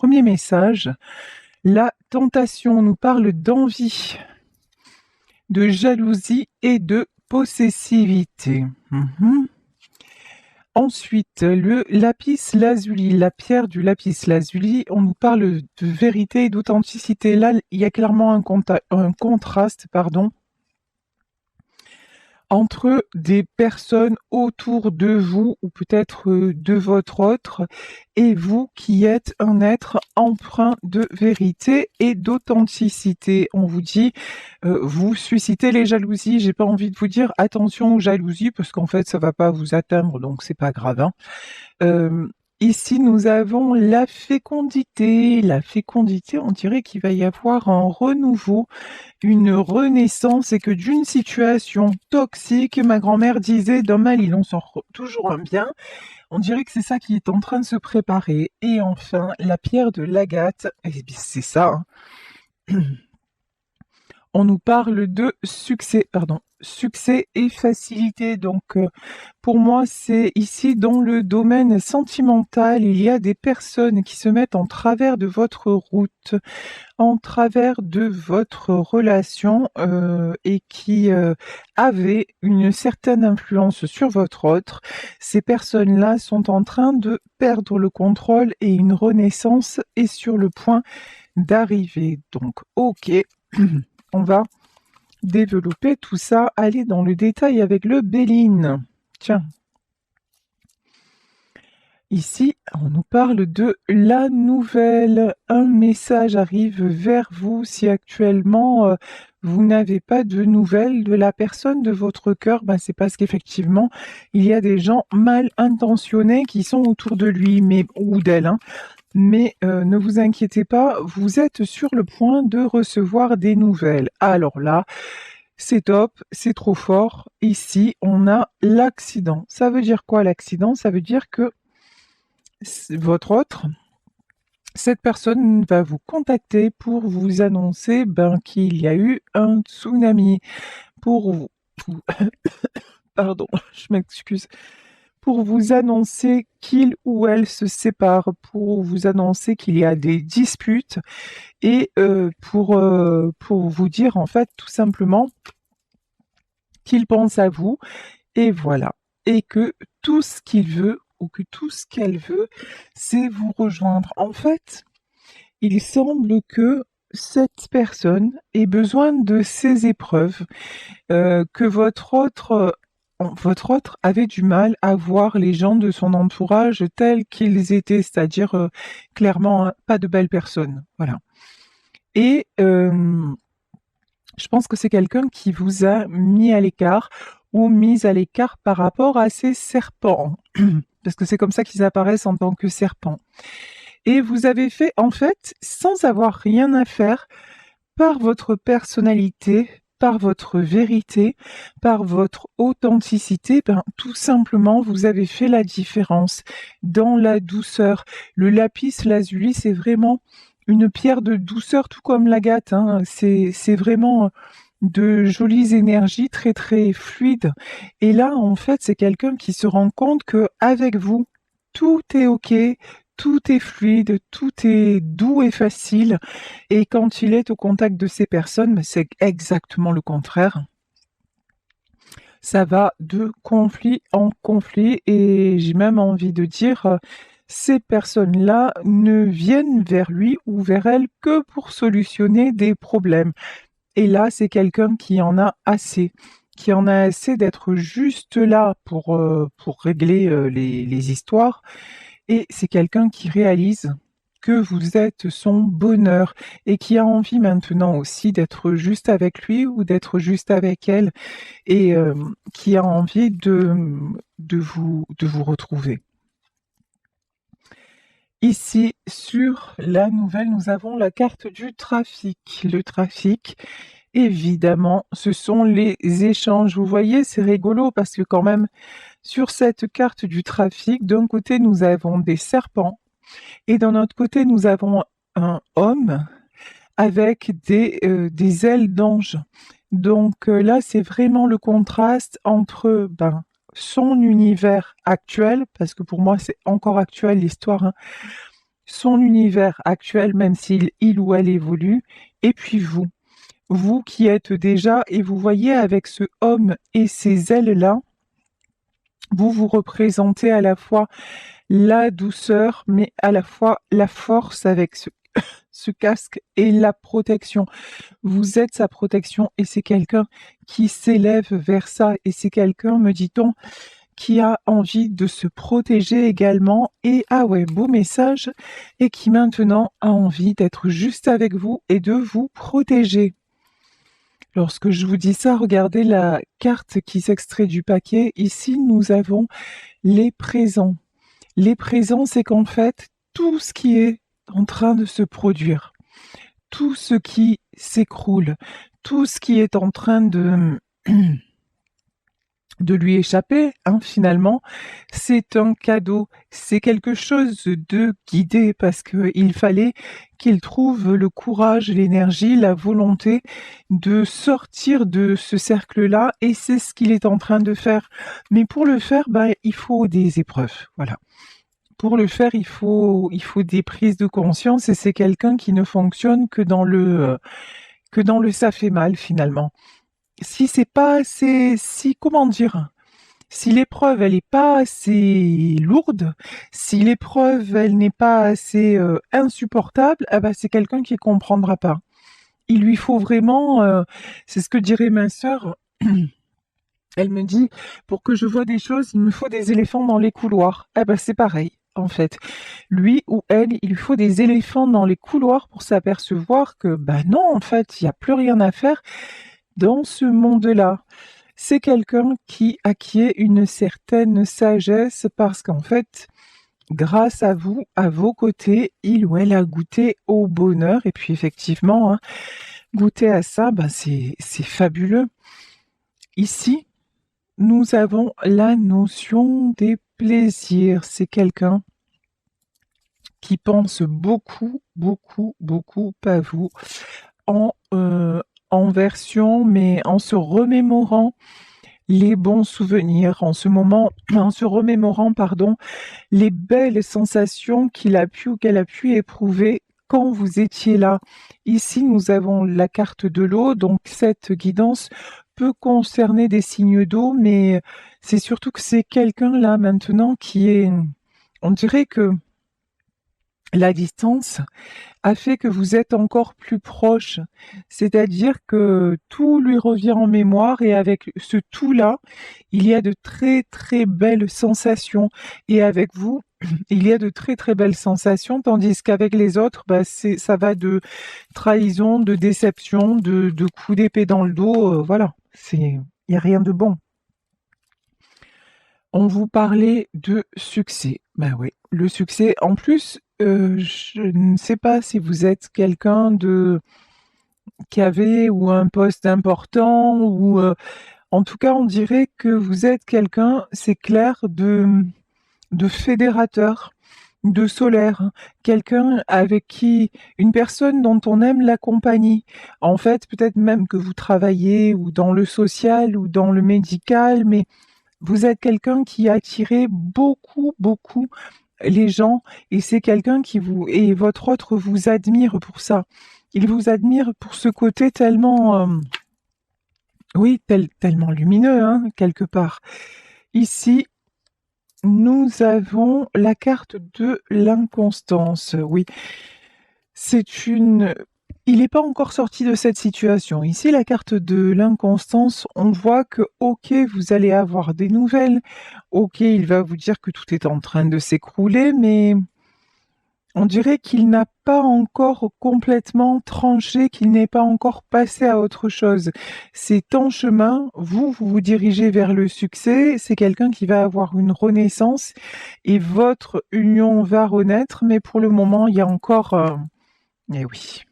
premier message, la tentation nous parle d'envie, de jalousie et de possessivité. Ensuite, le lapis lazuli, la pierre du lapis lazuli, on nous parle de vérité et d'authenticité. Là, il y a clairement un contraste, entre des personnes autour de vous ou peut-être de votre autre et vous qui êtes un être empreint de vérité et d'authenticité. On vous dit, vous suscitez les jalousies. J'ai pas envie de vous dire attention aux jalousies parce qu'en fait ça va pas vous atteindre donc c'est pas grave. Ici, nous avons la fécondité. La fécondité, on dirait qu'il va y avoir un renouveau, une renaissance et que d'une situation toxique, ma grand-mère disait, d'un mal, il en sort toujours un bien. On dirait que c'est ça qui est en train de se préparer. Et enfin, la pierre de l'agate, eh bien, c'est ça. On nous parle de succès et facilité. Donc, pour moi, c'est ici dans le domaine sentimental, il y a des personnes qui se mettent en travers de votre route, en travers de votre relation et qui avaient une certaine influence sur votre autre. Ces personnes-là sont en train de perdre le contrôle et une renaissance est sur le point d'arriver. Donc, ok. On va développer tout ça, aller dans le détail avec le Béline. Tiens. Ici, on nous parle de la nouvelle. Un message arrive vers vous si actuellement vous n'avez pas de nouvelles de la personne de votre cœur. C'est parce qu'effectivement, il y a des gens mal intentionnés qui sont autour de lui ou d'elle. Mais ne vous inquiétez pas, vous êtes sur le point de recevoir des nouvelles. Alors là, c'est top, c'est trop fort. Ici, on a l'accident. Ça veut dire quoi l'accident? Ça veut dire que votre autre, cette personne va vous contacter pour vous annoncer qu'il y a eu un tsunami. Pardon, je m'excuse. Pour vous annoncer qu'il ou elle se sépare, pour vous annoncer qu'il y a des disputes et pour vous dire en fait tout simplement qu'il pense à vous et voilà. Et que tout ce qu'il veut ou que tout ce qu'elle veut, c'est vous rejoindre. En fait, il semble que cette personne ait besoin de ces épreuves, que votre autre avait du mal à voir les gens de son entourage tels qu'ils étaient, c'est-à-dire clairement pas de belles personnes. Voilà. Et je pense que c'est quelqu'un qui vous a mis à l'écart ou mise à l'écart par rapport à ces serpents, parce que c'est comme ça qu'ils apparaissent en tant que serpents. Et vous avez fait, en fait, sans avoir rien à faire, par votre personnalité, par votre vérité, par votre authenticité, tout simplement, vous avez fait la différence dans la douceur. Le lapis lazuli, c'est vraiment une pierre de douceur, tout comme l'agate. C'est vraiment de jolies énergies très très fluides. Et là, en fait, c'est quelqu'un qui se rend compte que avec vous, tout est ok, tout est fluide, tout est doux et facile. Et quand il est au contact de ces personnes, c'est exactement le contraire. Ça va de conflit en conflit et j'ai même envie de dire, ces personnes-là ne viennent vers lui ou vers elle que pour solutionner des problèmes. Et là, c'est quelqu'un qui en a assez, d'être juste là pour régler les histoires. Et c'est quelqu'un qui réalise que vous êtes son bonheur et qui a envie maintenant aussi d'être juste avec lui ou d'être juste avec elle et qui a envie de vous retrouver. Ici, sur la nouvelle, nous avons la carte du trafic. Le trafic, évidemment, ce sont les échanges. Vous voyez, c'est rigolo parce que quand même, sur cette carte du trafic, d'un côté, nous avons des serpents et d'un autre côté, nous avons un homme avec des ailes d'ange. Donc là, c'est vraiment le contraste entre son univers actuel, parce que pour moi, c'est encore actuel l'histoire, son univers actuel, même s'il il ou elle évolue, et puis vous qui êtes déjà, et vous voyez avec ce homme et ces ailes-là, vous vous représentez à la fois la douceur, mais à la fois la force avec ce casque et la protection. Vous êtes sa protection et c'est quelqu'un qui s'élève vers ça et c'est quelqu'un, me dit-on, qui a envie de se protéger également et, ah ouais, beau message, et qui maintenant a envie d'être juste avec vous et de vous protéger. Lorsque je vous dis ça, regardez la carte qui s'extrait du paquet. Ici, nous avons les présents. Les présents, c'est qu'en fait, tout ce qui est en train de se produire, tout ce qui s'écroule, tout ce qui est en train de lui échapper, finalement, c'est un cadeau, c'est quelque chose de guidé parce qu'il fallait qu'il trouve le courage, l'énergie, la volonté de sortir de ce cercle-là et c'est ce qu'il est en train de faire. Mais pour le faire, il faut des épreuves, voilà. Pour le faire, il faut des prises de conscience et c'est quelqu'un qui ne fonctionne que dans le ça fait mal finalement. Si c'est pas assez, si comment dire, si l'épreuve elle est pas assez lourde, si l'épreuve elle n'est pas assez insupportable, c'est quelqu'un qui comprendra pas. Il lui faut vraiment, c'est ce que dirait ma sœur. Elle me dit, pour que je vois des choses, il me faut des éléphants dans les couloirs. C'est pareil, en fait. Lui ou elle, il lui faut des éléphants dans les couloirs pour s'apercevoir que, non, en fait, il n'y a plus rien à faire dans ce monde-là. C'est quelqu'un qui acquiert une certaine sagesse parce qu'en fait, grâce à vous, à vos côtés, il ou elle a goûté au bonheur. Et puis effectivement, goûter à ça, c'est fabuleux. Ici, nous avons la notion des plaisirs. C'est quelqu'un qui pense beaucoup, beaucoup, beaucoup à vous en, en version, mais en se remémorant les bons souvenirs, en se remémorant, pardon, les belles sensations qu'il a pu ou qu'elle a pu éprouver quand vous étiez là. Ici, nous avons la carte de l'eau, donc cette guidance peut concerner des signes d'eau, mais c'est surtout que c'est quelqu'un là maintenant qui est, on dirait que la distance a fait que vous êtes encore plus proche. C'est-à-dire que tout lui revient en mémoire et avec ce tout-là, il y a de très très belles sensations. Et avec vous, il y a de très très belles sensations, tandis qu'avec les autres, ça va de trahison, de déception, de coups d'épée dans le dos. Voilà, il n'y a rien de bon. On vous parlait de succès. Oui, le succès. En plus, je ne sais pas si vous êtes quelqu'un qui avait ou un poste important ou en tout cas, on dirait que vous êtes quelqu'un, c'est clair, de fédérateur, de solaire, quelqu'un avec une personne dont on aime la compagnie. En fait, peut-être même que vous travaillez ou dans le social ou dans le médical, mais vous êtes quelqu'un qui a attiré beaucoup, beaucoup les gens et c'est quelqu'un et votre autre vous admire pour ça. Il vous admire pour ce côté tellement, oui, tellement lumineux, quelque part. Ici, nous avons la carte de l'inconstance. Oui, il n'est pas encore sorti de cette situation. Ici, la carte de l'inconstance, on voit que, ok, vous allez avoir des nouvelles. Ok, il va vous dire que tout est en train de s'écrouler, mais on dirait qu'il n'a pas encore complètement tranché, qu'il n'est pas encore passé à autre chose. C'est en chemin, vous vous dirigez vers le succès, c'est quelqu'un qui va avoir une renaissance et votre union va renaître, mais pour le moment, il y a encore... Eh oui.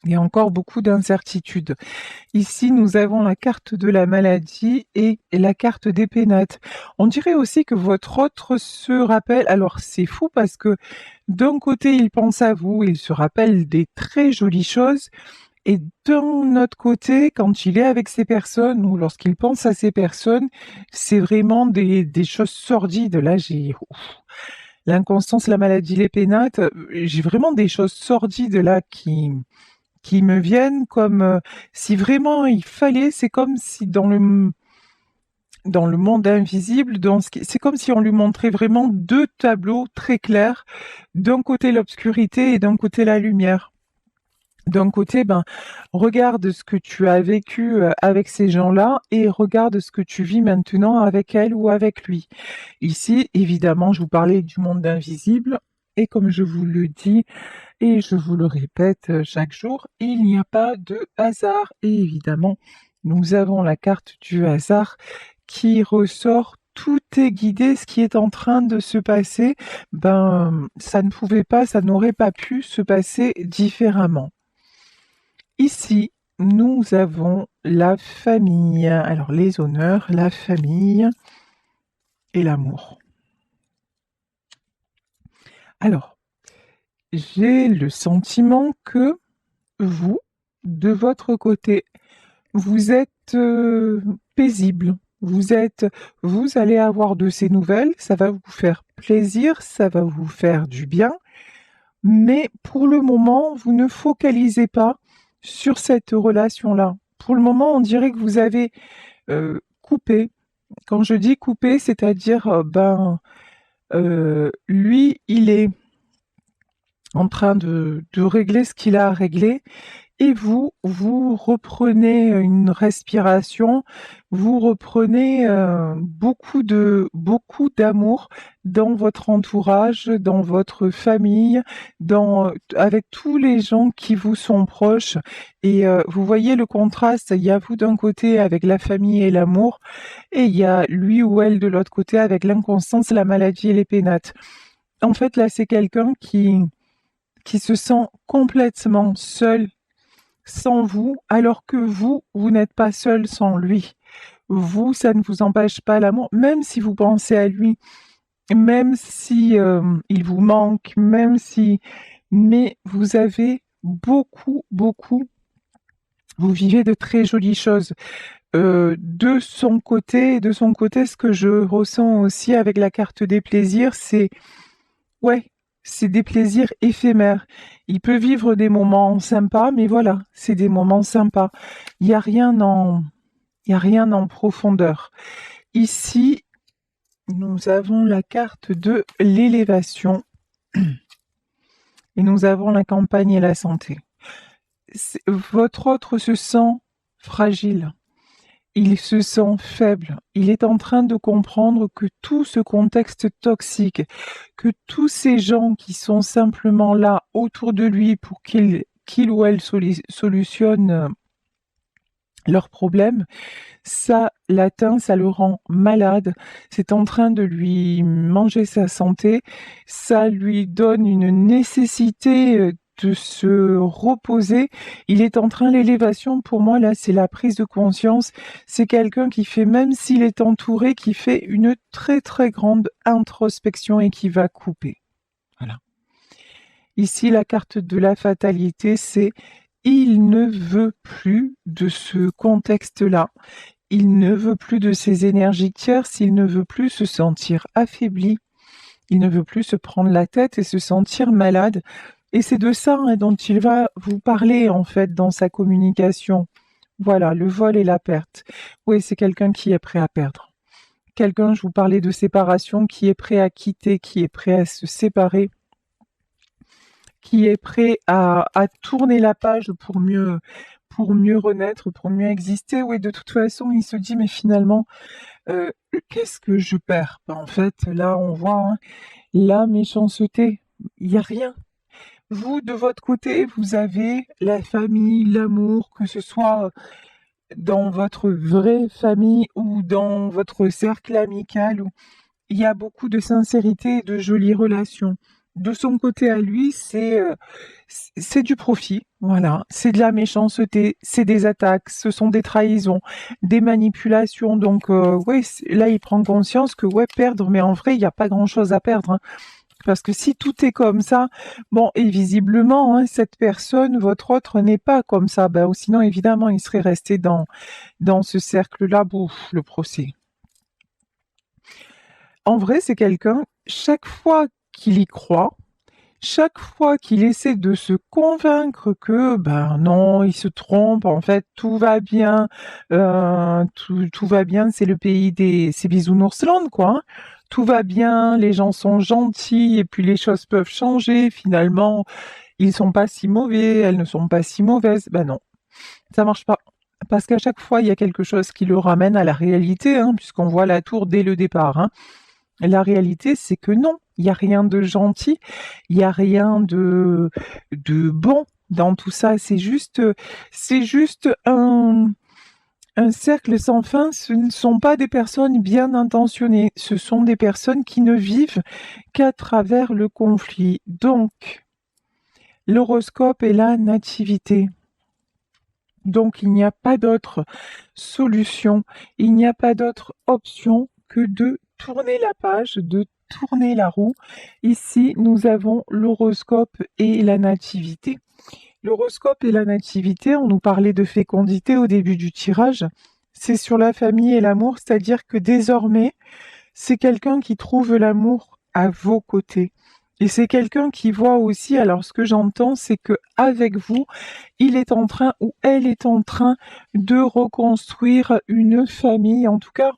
Il y a encore beaucoup d'incertitudes. Ici, nous avons la carte de la maladie et la carte des pénates. On dirait aussi que votre autre se rappelle, alors c'est fou parce que d'un côté, il pense à vous, il se rappelle des très jolies choses, et d'un autre côté, quand il est avec ces personnes ou lorsqu'il pense à ces personnes, c'est vraiment des choses sordides. Là, l'inconstance, la maladie, les pénates, j'ai vraiment des choses sordides là qui me viennent comme si vraiment il fallait, c'est comme si dans le monde invisible, c'est comme si on lui montrait vraiment deux tableaux très clairs, d'un côté l'obscurité et d'un côté la lumière. D'un côté, ben, regarde ce que tu as vécu avec ces gens-là et regarde ce que tu vis maintenant avec elle ou avec lui. Ici, évidemment, je vous parlais du monde invisible et comme je vous le dis et je vous le répète chaque jour, il n'y a pas de hasard. Et évidemment, nous avons la carte du hasard qui ressort. Tout est guidé, ce qui est en train de se passer, ben, ça ne pouvait pas, ça n'aurait pas pu se passer différemment. Ici, nous avons la famille. Alors, les honneurs, la famille et l'amour. Alors, j'ai le sentiment que vous, de votre côté, vous êtes paisible. Vous allez avoir de ces nouvelles, ça va vous faire plaisir, ça va vous faire du bien, mais pour le moment, vous ne focalisez pas sur cette relation-là. Pour le moment, on dirait que vous avez coupé. Quand je dis coupé, c'est-à-dire, lui, il est en train de régler ce qu'il a à régler. Et vous reprenez une respiration, vous reprenez beaucoup d'amour dans votre entourage, dans votre famille, avec tous les gens qui vous sont proches. Et vous voyez le contraste, il y a vous d'un côté avec la famille et l'amour, et il y a lui ou elle de l'autre côté avec l'inconstance, la maladie et les pénates. En fait, là, c'est quelqu'un qui se sent complètement seul sans vous, alors que vous n'êtes pas seul sans lui. Vous, ça ne vous empêche pas l'amour, même si vous pensez à lui, même si il vous manque, mais vous avez beaucoup, vous vivez de très jolies choses. De son côté, ce que je ressens aussi avec la carte des plaisirs, ouais, c'est des plaisirs éphémères. Il peut vivre des moments sympas, mais voilà, c'est des moments sympas. Il n'y a rien il y a rien en profondeur. Ici, nous avons la carte de l'élévation et nous avons la campagne et la santé. Votre autre se sent fragile. Il se sent faible. Il est en train de comprendre que tout ce contexte toxique, que tous ces gens qui sont simplement là autour de lui pour qu'il ou elle solutionne leurs problèmes, ça l'atteint, ça le rend malade. C'est en train de lui manger sa santé. Ça lui donne une nécessité de se reposer. Il est en train, l'élévation, pour moi, là, c'est la prise de conscience. C'est quelqu'un qui fait, même s'il est entouré, qui fait une très, très grande introspection et qui va couper. Voilà. Ici, la carte de la fatalité, c'est il ne veut plus de ce contexte-là. Il ne veut plus de ces énergies tierces, il ne veut plus se sentir affaibli, il ne veut plus se prendre la tête et se sentir malade. Et c'est de ça dont il va vous parler en fait dans sa communication. Voilà, le vol et la perte. Oui, c'est quelqu'un qui est prêt à perdre. Quelqu'un, je vous parlais de séparation, qui est prêt à quitter, qui est prêt à se séparer, qui est prêt à tourner la page pour mieux renaître, pour mieux exister. Oui, de toute façon, il se dit, mais finalement, qu'est-ce que je perds? Ben, en fait, là, on voit la méchanceté. Il n'y a rien. Vous, de votre côté, vous avez la famille, l'amour, que ce soit dans votre vraie famille ou dans votre cercle amical. Il y a beaucoup de sincérité et de jolies relations. De son côté à lui, c'est du profit, voilà. C'est de la méchanceté, c'est des attaques, ce sont des trahisons, des manipulations. Donc, ouais, là, il prend conscience que, ouais, perdre, mais en vrai, il n'y a pas grand-chose à perdre, hein. Parce que si tout est comme ça, bon, et visiblement, cette personne, votre autre, n'est pas comme ça. Ben, ou sinon, évidemment, il serait resté dans ce cercle-là. Bouf, le procès. En vrai, c'est quelqu'un, chaque fois qu'il y croit, chaque fois qu'il essaie de se convaincre que, ben non, il se trompe, en fait, tout va bien, tout va bien, c'est le pays c'est Bisounoursland, quoi, hein. Tout va bien, les gens sont gentils, et puis les choses peuvent changer, finalement, ils sont pas si mauvais, elles ne sont pas si mauvaises. Ben non, ça marche pas. Parce qu'à chaque fois, il y a quelque chose qui le ramène à la réalité, hein, puisqu'on voit la tour dès le départ, hein. La réalité, c'est que non, il n'y a rien de gentil, il n'y a rien de bon dans tout ça. C'est juste un cercle sans fin. Ce ne sont pas des personnes bien intentionnées. Ce sont des personnes qui ne vivent qu'à travers le conflit. Donc, l'horoscope est la nativité. Donc, il n'y a pas d'autre solution, il n'y a pas d'autre option que de tourner la page, de tourner la roue. Ici, nous avons l'horoscope et la nativité. L'horoscope et la nativité, on nous parlait de fécondité au début du tirage. C'est sur la famille et l'amour, c'est-à-dire que désormais, c'est quelqu'un qui trouve l'amour à vos côtés. Et c'est quelqu'un qui voit aussi, alors ce que j'entends, c'est que avec vous, il est en train ou elle est en train de reconstruire une famille. En tout cas,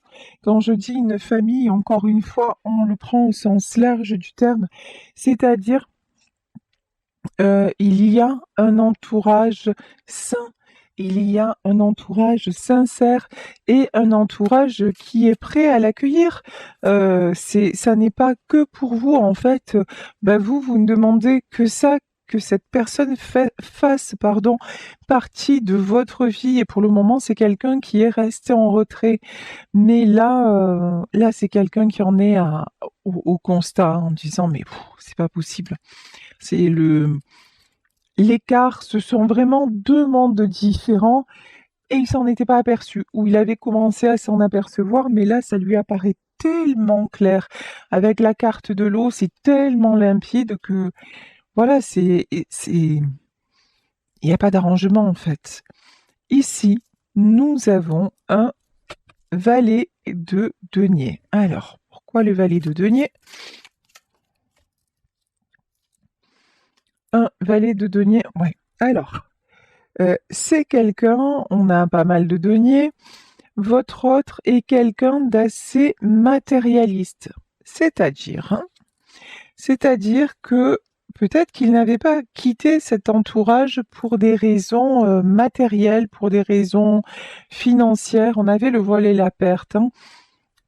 quand je dis une famille, encore une fois, on le prend au sens large du terme, c'est-à-dire il y a un entourage sain, il y a un entourage sincère et un entourage qui est prêt à l'accueillir. Ça n'est pas que pour vous, en fait. Vous ne demandez que ça, que cette personne fasse, partie de votre vie. Et pour le moment, c'est quelqu'un qui est resté en retrait. Mais là, c'est quelqu'un qui en est au constat, hein, en disant, mais c'est pas possible. C'est l'écart, ce sont vraiment deux mondes différents et il s'en était pas aperçu, ou il avait commencé à s'en apercevoir, mais là, ça lui apparaît tellement clair. Avec la carte de l'eau, c'est tellement limpide que, voilà, il n'y a pas d'arrangement, en fait. Ici, nous avons un valet de denier. Alors, pourquoi le valet de denier? Un valet de denier, ouais. Alors, c'est quelqu'un, on a pas mal de deniers, votre autre est quelqu'un d'assez matérialiste. C'est-à-dire que peut-être qu'il n'avait pas quitté cet entourage pour des raisons matérielles, pour des raisons financières. On avait le voile et la perte, hein,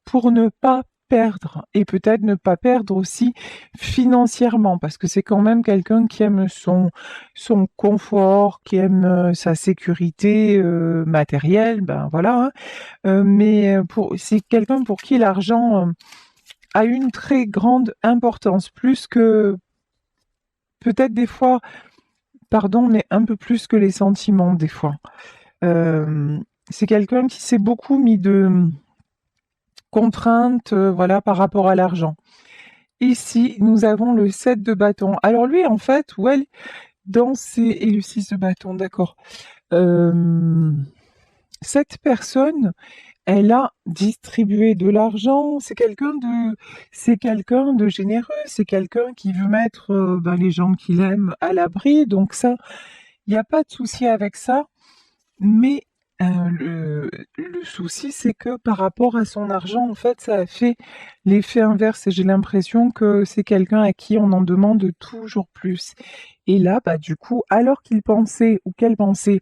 pour ne pas perdre et peut-être ne pas perdre aussi financièrement parce que c'est quand même quelqu'un qui aime son confort, qui aime sa sécurité matérielle, ben voilà, hein. Mais c'est quelqu'un pour qui l'argent a une très grande importance, plus que peut-être des fois, pardon, mais un peu plus que les sentiments des fois. C'est quelqu'un qui s'est beaucoup mis de contraintes, voilà, par rapport à l'argent. Ici, nous avons le 7 de bâton. Alors lui, en fait, ou elle, et le 6 de bâton, d'accord. Cette personne, elle a distribué de l'argent. C'est quelqu'un de généreux. C'est quelqu'un qui veut mettre les gens qu'il aime à l'abri. Donc ça, il n'y a pas de souci avec ça. Mais le souci, c'est que par rapport à son argent, en fait, ça a fait l'effet inverse et j'ai l'impression que c'est quelqu'un à qui on en demande toujours plus. Et là, du coup, alors qu'il pensait ou qu'elle pensait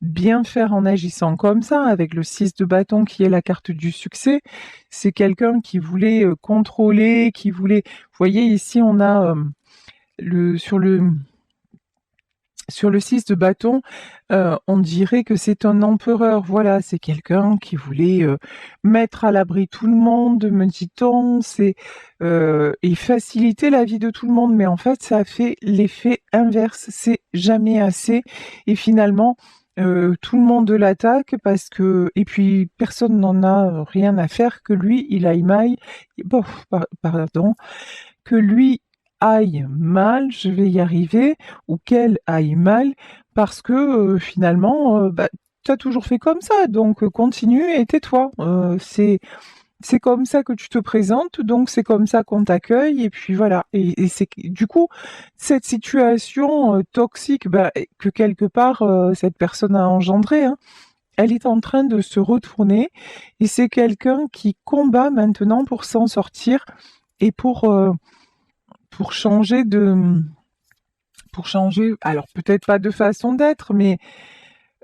bien faire en agissant comme ça, avec le 6 de bâton qui est la carte du succès, c'est quelqu'un qui voulait contrôler, qui voulait... Vous voyez, ici, on a sur le 6 de bâton, on dirait que c'est un empereur. Voilà, c'est quelqu'un qui voulait mettre à l'abri tout le monde, me dit-on, et faciliter la vie de tout le monde. Mais en fait, ça a fait l'effet inverse. C'est jamais assez. Et finalement, tout le monde l'attaque et puis personne n'en a rien à faire que lui, il aille mal. Bon, pardon, que lui aille mal, je vais y arriver, ou qu'elle aille mal, parce que finalement, tu as toujours fait comme ça, donc continue et tais-toi. c'est comme ça que tu te présentes, donc c'est comme ça qu'on t'accueille, et puis voilà. Et c'est du coup cette situation toxique que quelque part cette personne a engendrée, hein, elle est en train de se retourner, et c'est quelqu'un qui combat maintenant pour s'en sortir et pour changer pour changer, alors peut-être pas de façon d'être, mais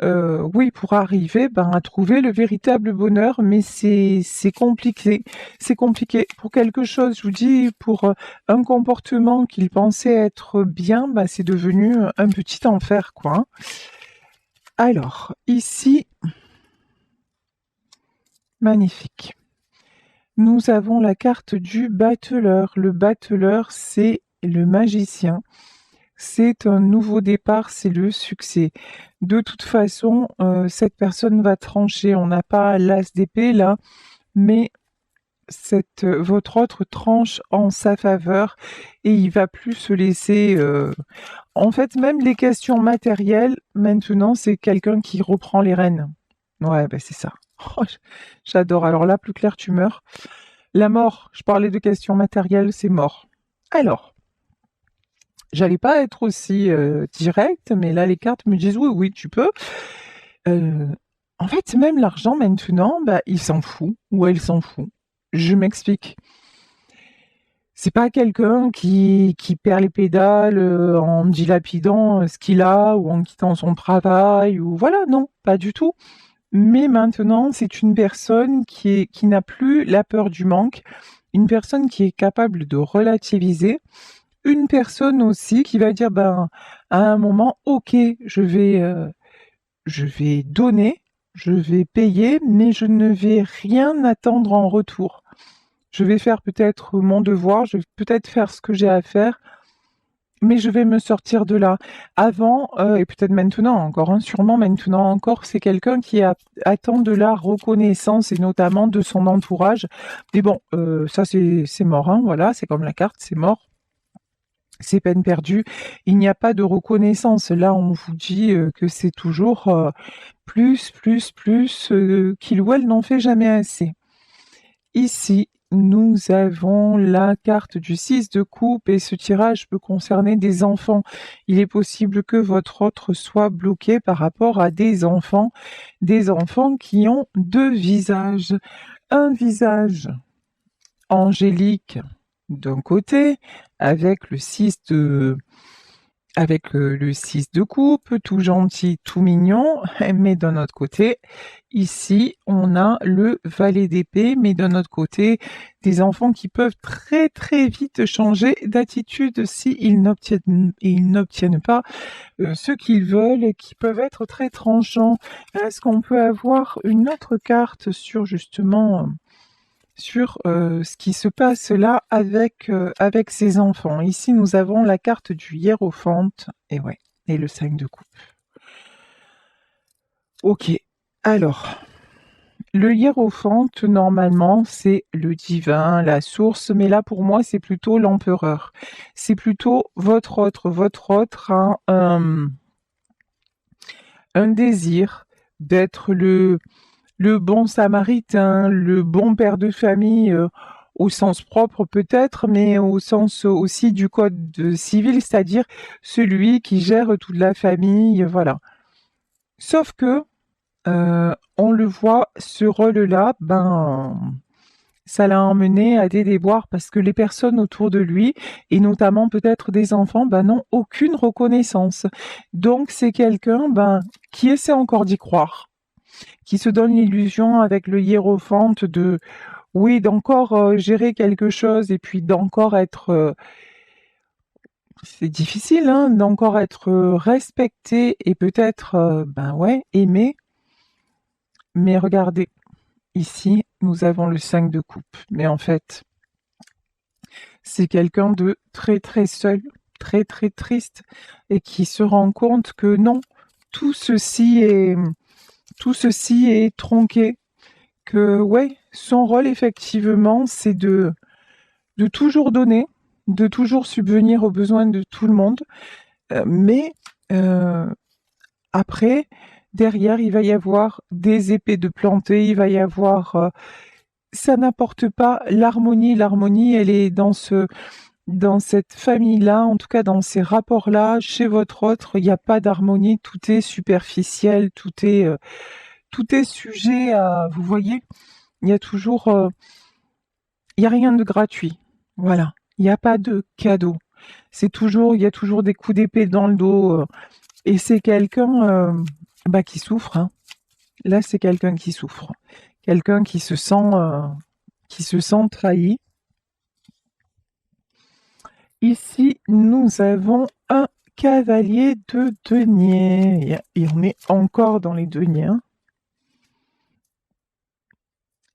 oui, pour arriver à trouver le véritable bonheur, mais c'est compliqué. C'est compliqué. Pour quelque chose, je vous dis, pour un comportement qu'il pensait être bien, c'est devenu un petit enfer, quoi, hein. Alors, ici, magnifique. Nous avons la carte du battleur. Le battleur, c'est le magicien. C'est un nouveau départ, c'est le succès. De toute façon, cette personne va trancher. On n'a pas l'as d'épée là, mais votre autre tranche en sa faveur, et il va plus se laisser. En fait, même les questions matérielles, maintenant, c'est quelqu'un qui reprend les rênes. Ouais, c'est ça. Oh, j'adore. Alors là, plus clair, tu meurs. La mort, je parlais de questions matérielles, c'est mort. Alors, j'allais pas être aussi directe, mais là, les cartes me disent oui, oui, tu peux. En fait, même l'argent, maintenant, il s'en fout, ou elle s'en fout. Je m'explique. C'est pas quelqu'un qui perd les pédales en dilapidant ce qu'il a, ou en quittant son travail, ou voilà, non, pas du tout. Mais maintenant, c'est une personne qui n'a plus la peur du manque, une personne qui est capable de relativiser, une personne aussi qui va dire, à un moment, ok, je vais donner, je vais payer, mais je ne vais rien attendre en retour. Je vais faire peut-être mon devoir, je vais peut-être faire ce que j'ai à faire, mais je vais me sortir de là. Avant, et peut-être maintenant encore, hein, sûrement maintenant encore, c'est quelqu'un qui attend de la reconnaissance, et notamment de son entourage. Mais bon, ça c'est mort, hein, voilà, c'est comme la carte, c'est mort. C'est peine perdue. Il n'y a pas de reconnaissance. Là, on vous dit que c'est toujours plus, plus, plus, qu'il ou elle n'en fait jamais assez. Ici, nous avons la carte du 6 de coupe, et ce tirage peut concerner des enfants. Il est possible que votre autre soit bloqué par rapport à des enfants qui ont deux visages. Un visage angélique d'un côté, avec le 6 de coupe, tout gentil, tout mignon, mais d'un autre côté, ici, on a le valet d'épée, mais d'un autre côté, des enfants qui peuvent très très vite changer d'attitude s'ils n'obtiennent pas ce qu'ils veulent, et qui peuvent être très tranchants. Est-ce qu'on peut avoir une autre carte sur justement sur ce qui se passe là avec ces enfants? Ici, nous avons la carte du hiérophante, et ouais, et le 5 de coupe. Ok, alors, le hiérophante, normalement, c'est le divin, la source, mais là, pour moi, c'est plutôt l'empereur. C'est plutôt votre autre a un désir d'être le bon samaritain, le bon père de famille, au sens propre peut-être, mais au sens aussi du code civil, c'est-à-dire celui qui gère toute la famille, voilà. Sauf que on le voit, ce rôle-là, ça l'a emmené à des déboires, parce que les personnes autour de lui, et notamment peut-être des enfants, n'ont aucune reconnaissance. Donc c'est quelqu'un qui essaie encore d'y croire, qui se donne l'illusion avec le hiérophante oui, d'encore gérer quelque chose, et puis d'encore être, c'est difficile, hein, d'encore être respecté, et peut-être, ouais, aimé. Mais regardez, ici, nous avons le 5 de coupe. Mais en fait, c'est quelqu'un de très très seul, très très triste, et qui se rend compte que non, tout ceci est tronqué. Que ouais, son rôle effectivement, c'est de toujours donner, de toujours subvenir aux besoins de tout le monde, mais après, derrière, il va y avoir des épées de planter, il va y avoir ça n'apporte pas l'harmonie. L'harmonie, elle est dans cette famille-là, en tout cas dans ces rapports-là. Chez votre autre, il n'y a pas d'harmonie, tout est superficiel, tout est sujet à, vous voyez, il y a toujours, il n'y a rien de gratuit. Voilà. Il n'y a pas de cadeau. Il y a toujours des coups d'épée dans le dos. Et c'est quelqu'un qui souffre, hein. Là, c'est quelqu'un qui souffre. Quelqu'un qui se sent trahi. Ici, nous avons un cavalier de denier. Et on est encore dans les deniers, hein.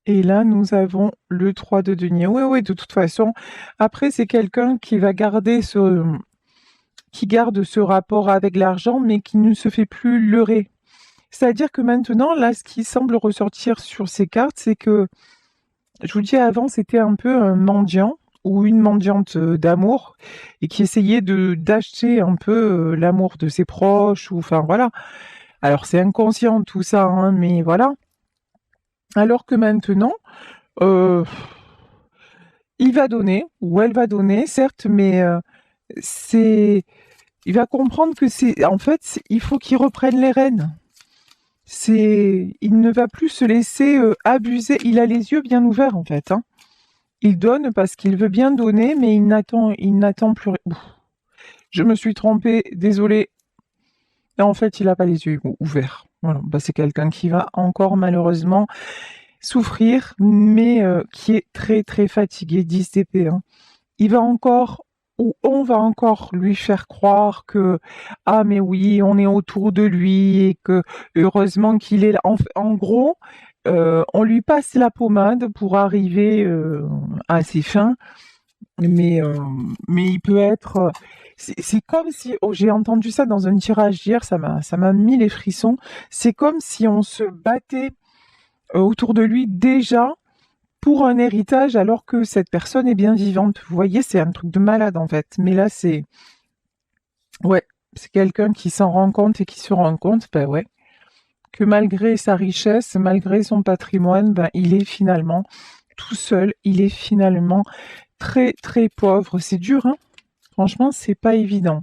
Et là, nous avons le 3 de denier. Oui, oui, de toute façon. Après, c'est quelqu'un qui garde ce rapport avec l'argent, mais qui ne se fait plus leurrer. C'est-à-dire que maintenant, là, ce qui semble ressortir sur ces cartes, c'est que, je vous dis avant, c'était un peu un mendiant ou une mendiante d'amour et qui essayait d'acheter un peu l'amour de ses proches, ou enfin voilà. Alors c'est inconscient tout ça, hein, mais voilà. Alors que maintenant, euh, il va donner, ou elle va donner, certes, mais c'est, il va comprendre que en fait, il faut qu'il reprenne les rênes. Il ne va plus se laisser abuser. Il a les yeux bien ouverts en fait, hein. Il donne parce qu'il veut bien donner, mais il n'attend plus. Je me suis trompée, désolée. En fait, il n'a pas les yeux ouverts. Voilà. C'est quelqu'un qui va encore malheureusement souffrir, mais qui est très très fatigué, 10 TP, hein. Il va encore, ou on va encore lui faire croire que, ah mais oui, on est autour de lui et que heureusement qu'il est là. En gros, on lui passe la pommade pour arriver à ses fins, mais il peut être. C'est comme si, oh, j'ai entendu ça dans un tirage hier, ça m'a mis les frissons. C'est comme si on se battait autour de lui déjà pour un héritage alors que cette personne est bien vivante. Vous voyez, c'est un truc de malade en fait. Mais là, ouais, c'est quelqu'un qui s'en rend compte et qui se rend compte, ben ouais, que malgré sa richesse, malgré son patrimoine, ben il est finalement tout seul, il est finalement très très pauvre. C'est dur, hein. Franchement, c'est pas évident.